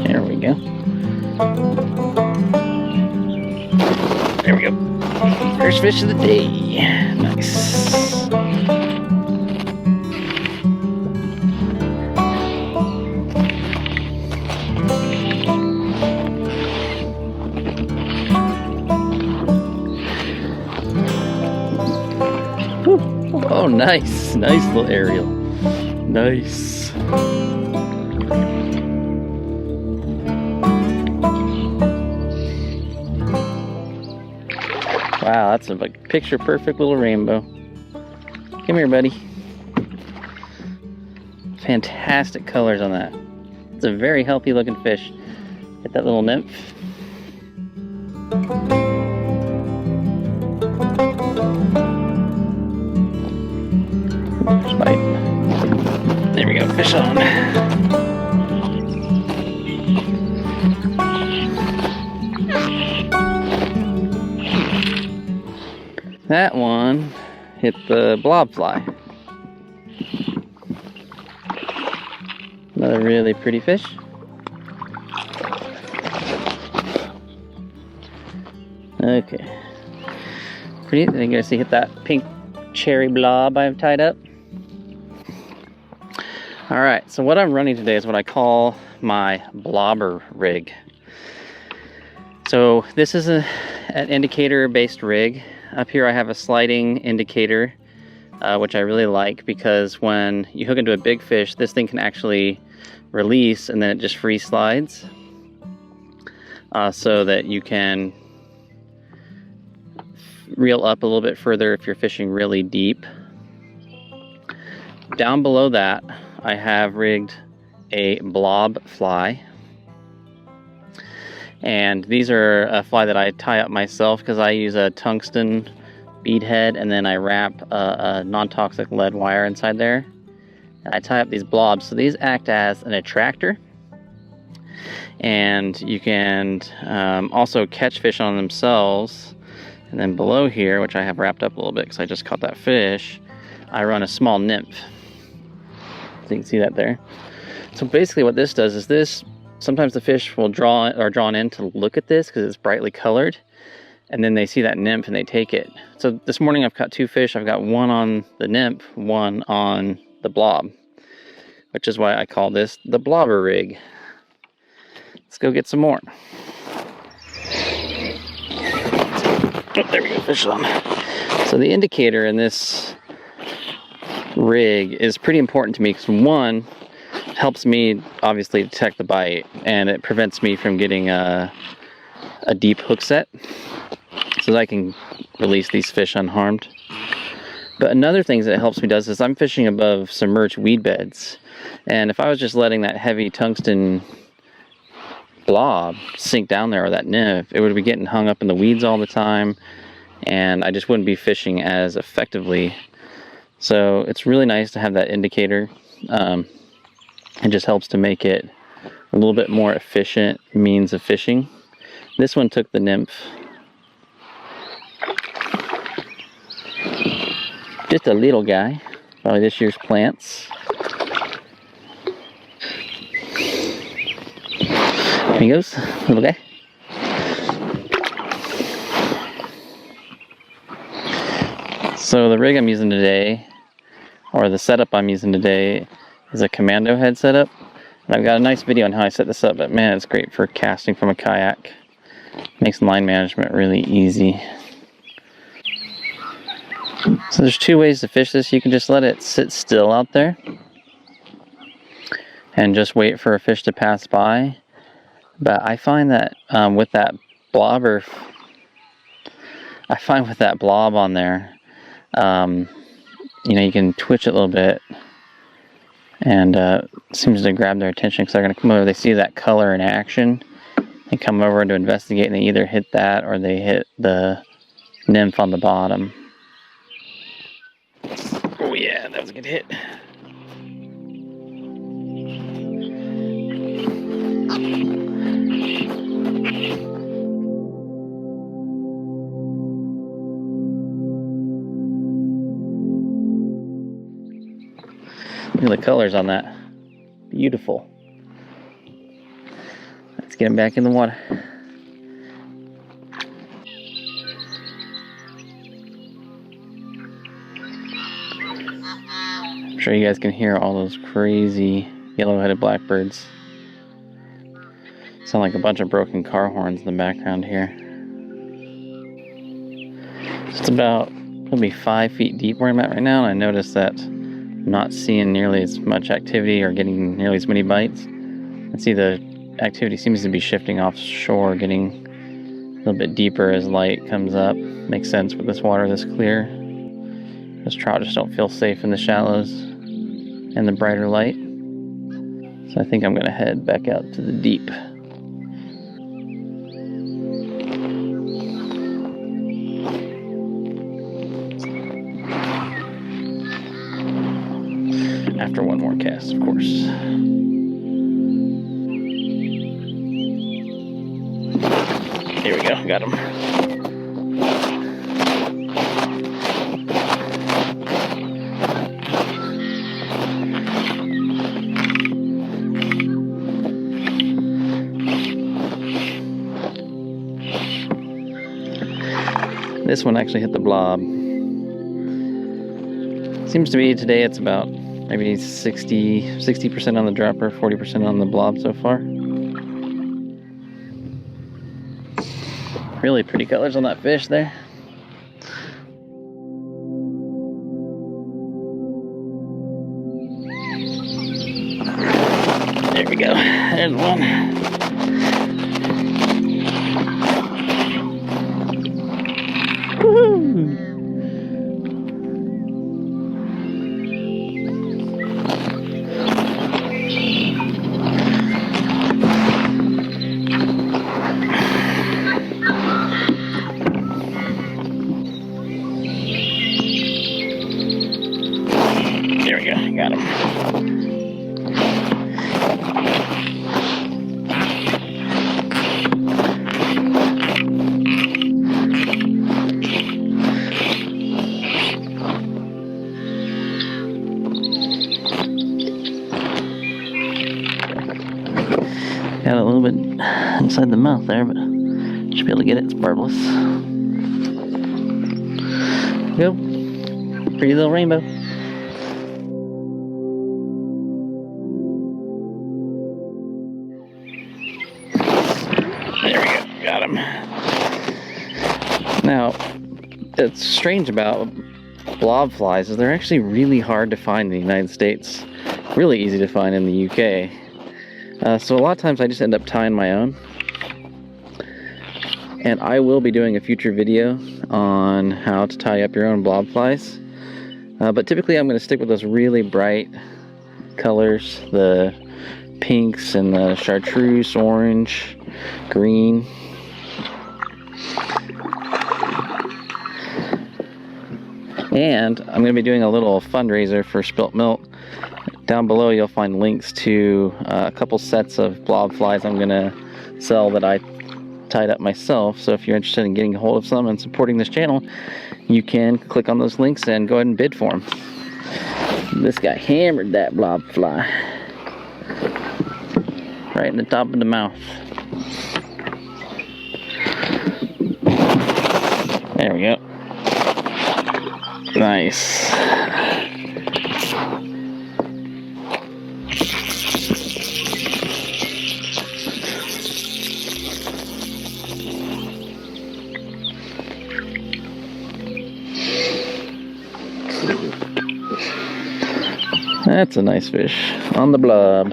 There we go. There we go. First fish of the day. Nice. Oh, nice. Nice little aerial. Nice. Wow, that's a picture perfect little rainbow. Come here, buddy. Fantastic colors on that. It's a very healthy looking fish. Get that little nymph. First bite. There we go, fish on. That one hit the blob fly. Another really pretty fish. Okay. Pretty. I think you guys see hit that pink cherry blob I've tied up. Alright, so what I'm running today is what I call my blobber rig. So this is an indicator based rig. Up here I have a sliding indicator, which I really like because when you hook into a big fish, this thing can actually release and then it just free slides, so that you can reel up a little bit further if you're fishing really deep. Down below that I have rigged a blob fly. And these are a fly that I tie up myself because I use a tungsten bead head and then I wrap a non-toxic lead wire inside there. And I tie up these blobs. So these act as an attractor. And you can also catch fish on themselves. And then below here, which I have wrapped up a little bit because I just caught that fish, I run a small nymph. So you can see that there. So basically what this does is this, sometimes the fish will drawn in to look at this because it's brightly colored, and then they see that nymph and they take it. So this morning I've caught two fish. I've got one on the nymph, one on the blob, which is why I call this the blobber rig. Let's go get some more. Oh, there we go, fish on. So the indicator in this rig is pretty important to me because one, helps me obviously detect the bite, and it prevents me from getting a deep hook set so that I can release these fish unharmed. But another thing that it helps me does is I'm fishing above submerged weed beds, and if I was just letting that heavy tungsten blob sink down there, or that nymph, it would be getting hung up in the weeds all the time and I just wouldn't be fishing as effectively. So it's really nice to have that indicator. It just helps to make it a little bit more efficient means of fishing. This one took the nymph. Just a little guy, probably this year's plants. There he goes, little guy. So the rig I'm using today, or the setup I'm using today, is a commando head setup. And I've got a nice video on how I set this up, but man, it's great for casting from a kayak. Makes line management really easy. So there's two ways to fish this. You can just let it sit still out there and just wait for a fish to pass by. But I find that with that blob on there, you know, you can twitch it a little bit And seems to grab their attention because they're going to come over. They see that color in action. They come over to investigate, and they either hit that or they hit the nymph on the bottom. Oh yeah, that was a good hit. Look at the colors on that. Beautiful. Let's get him back in the water. I'm sure you guys can hear all those crazy yellow-headed blackbirds. Sound like a bunch of broken car horns in the background here. It's about maybe 5 feet deep where I'm at right now, and I noticed that I'm not seeing nearly as much activity or getting nearly as many bites. I see the activity seems to be shifting offshore, getting a little bit deeper as light comes up. Makes sense with this water this clear. Those trout just don't feel safe in the shallows and the brighter light. So I think I'm gonna head back out to the deep. After one more cast, of course. Here we go, got him. This one actually hit the blob. Seems to be today it's about maybe 60% on the dropper, 40% on the blob so far. Really pretty colors on that fish there. There we go. There's one. Woohoo! There we go, got him. Got a little bit inside the mouth there, but should be able to get it. It's barbless. Go. Pretty little rainbow. There we go. Got him. Now, what's strange about blob flies is they're actually really hard to find in the United States. Really easy to find in the UK. So a lot of times I just end up tying my own. And I will be doing a future video on how to tie up your own blob flies. But typically I'm going to stick with those really bright colors, the pinks and the chartreuse, orange, green. And I'm going to be doing a little fundraiser for Spilt Milk. Down below you'll find links to a couple sets of blob flies I'm going to sell that I tied up myself. So if you're interested in getting a hold of some and supporting this channel, you can click on those links and go ahead and bid for them. This guy hammered that blob fly right in the top of the mouth. There we go. Nice. That's a nice fish on the blob.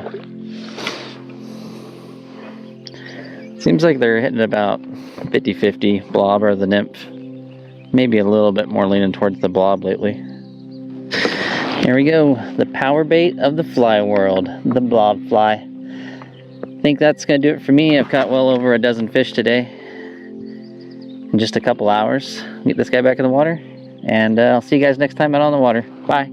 Seems like they're hitting about 50-50 blob or the nymph. Maybe a little bit more leaning towards the blob lately. There we go, the power bait of the fly world, the blob fly. I think that's gonna do it for me. I've caught well over a dozen fish today in just a couple hours. Get this guy back in the water, and I'll see you guys next time out on the water. Bye.